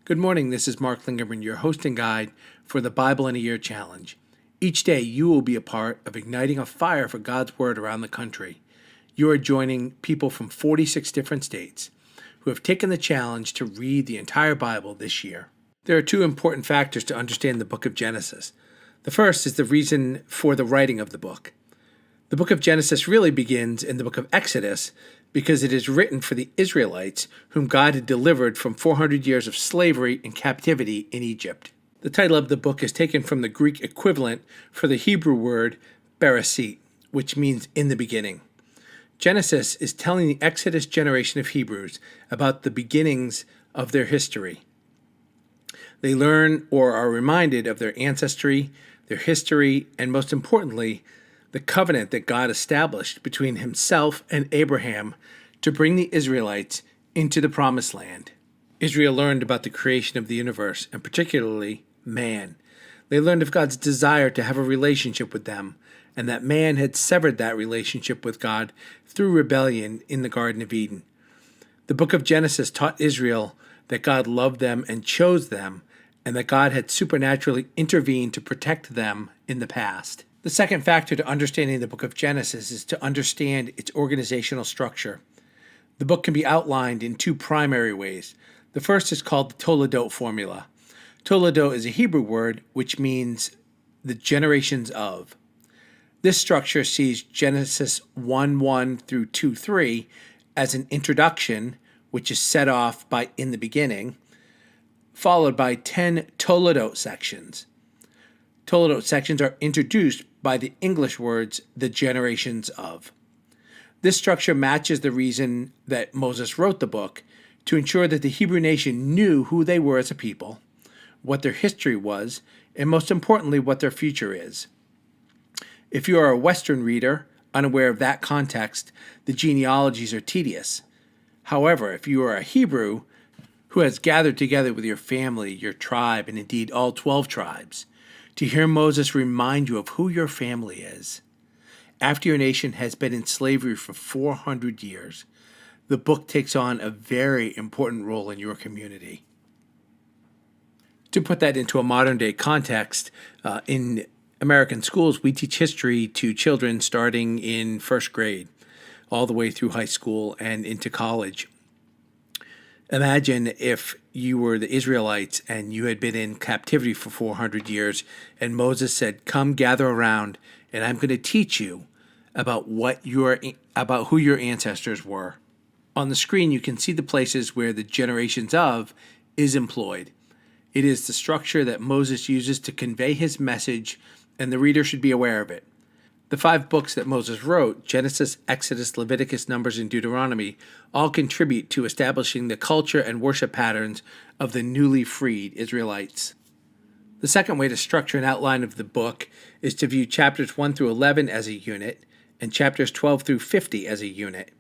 Good morning, this is Mark Lingerman, your host and guide for the Bible in a Year Challenge. Each day you will be a part of igniting a fire for God's Word around the country. You are joining people from 46 different states who have taken the challenge to read the entire Bible this year. There are two important factors to understand the book of Genesis. The first is the reason for the writing of the book. The book of Genesis really begins in the book of Exodus because it is written for the Israelites whom God had delivered from 400 years of slavery and captivity in Egypt. The title of the book is taken from the Greek equivalent for the Hebrew word Bereshit, which means in the beginning. Genesis is telling the Exodus generation of Hebrews about the beginnings of their history. They learn or are reminded of their ancestry, their history, and most importantly, the covenant that God established between himself and Abraham to bring the Israelites into the promised land. Israel learned about the creation of the universe, and particularly man. They learned of God's desire to have a relationship with them, and that man had severed that relationship with God through rebellion in the Garden of Eden. The book of Genesis taught Israel that God loved them and chose them, and that God had supernaturally intervened to protect them in the past. The second factor to understanding the book of Genesis is to understand its organizational structure. The book can be outlined in two primary ways. The first is called the Toledot formula. Toledot is a Hebrew word which means the generations of. This structure sees Genesis 1:1 through 2:3 as an introduction, which is set off by in the beginning, followed by 10 Toledot sections. Toledot sections are introduced by the English words, the generations of. This structure matches the reason that Moses wrote the book, to ensure that the Hebrew nation knew who they were as a people, what their history was, and most importantly, what their future is. If you are a Western reader, unaware of that context, the genealogies are tedious. However, if you are a Hebrew who has gathered together with your family, your tribe, and indeed all 12 tribes, to hear Moses remind you of who your family is. After your nation has been in slavery for 400 years, the book takes on a very important role in your community. To put that into a modern-day context, in American schools, we teach history to children starting in first grade, all the way through high school and into college. Imagine if you were the Israelites and you had been in captivity for 400 years and Moses said, "Come gather around and I'm going to teach you about who your ancestors were." On the screen you can see the places where the generations of is employed. It is the structure that Moses uses to convey his message, and the reader should be aware of it. The 5 books that Moses wrote, Genesis, Exodus, Leviticus, Numbers, and Deuteronomy, all contribute to establishing the culture and worship patterns of the newly freed Israelites. The second way to structure an outline of the book is to view chapters 1 through 11 as a unit and chapters 12 through 50 as a unit.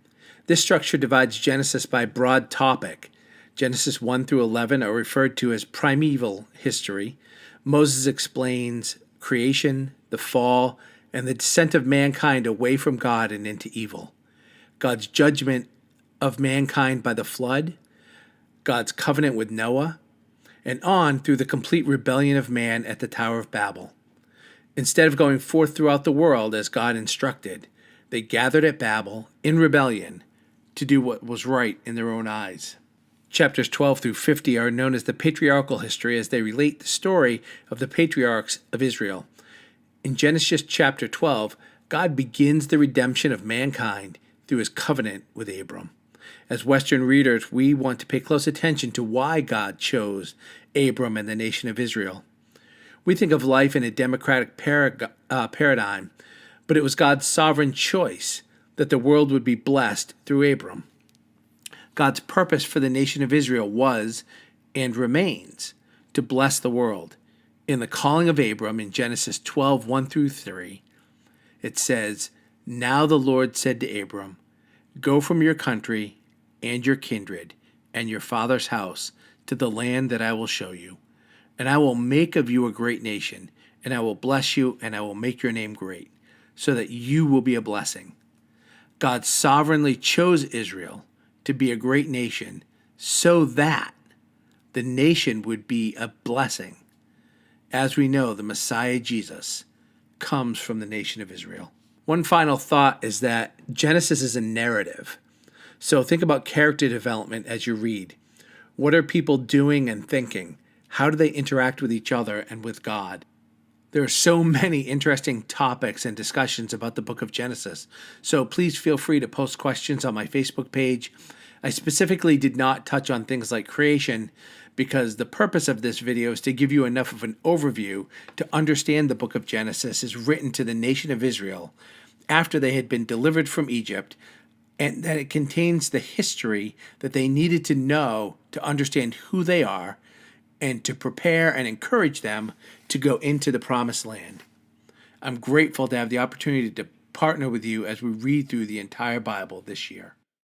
This structure divides Genesis by broad topic. Genesis 1 through 11 are referred to as primeval history. Moses explains creation, the fall, and the descent of mankind away from God and into evil, God's judgment of mankind by the flood, God's covenant with Noah, and on through the complete rebellion of man at the Tower of Babel. Instead of going forth throughout the world as God instructed, they gathered at Babel in rebellion to do what was right in their own eyes. Chapters 12 through 50 are known as the patriarchal history as they relate the story of the patriarchs of Israel. In Genesis chapter 12, God begins the redemption of mankind through his covenant with Abram. As Western readers, we want to pay close attention to why God chose Abram and the nation of Israel. We think of life in a democratic paradigm, but it was God's sovereign choice that the world would be blessed through Abram. God's purpose for the nation of Israel was, and remains, to bless the world. In the calling of Abram in Genesis 12, 1 through 3, it says, "Now the Lord said to Abram, go from your country and your kindred and your father's house to the land that I will show you. And I will make of you a great nation, and I will bless you, and I will make your name great, so that you will be a blessing." God sovereignly chose Israel to be a great nation so that the nation would be a blessing. As we know, the Messiah Jesus comes from the nation of Israel. One final thought is that Genesis is a narrative. So think about character development as you read. What are people doing and thinking? How do they interact with each other and with God? There are so many interesting topics and discussions about the book of Genesis, so please feel free to post questions on my Facebook page. I specifically did not touch on things like creation because the purpose of this video is to give you enough of an overview to understand the book of Genesis is written to the nation of Israel after they had been delivered from Egypt, and that it contains the history that they needed to know to understand who they are and to prepare and encourage them to go into the promised land. I'm grateful to have the opportunity to partner with you as we read through the entire Bible this year.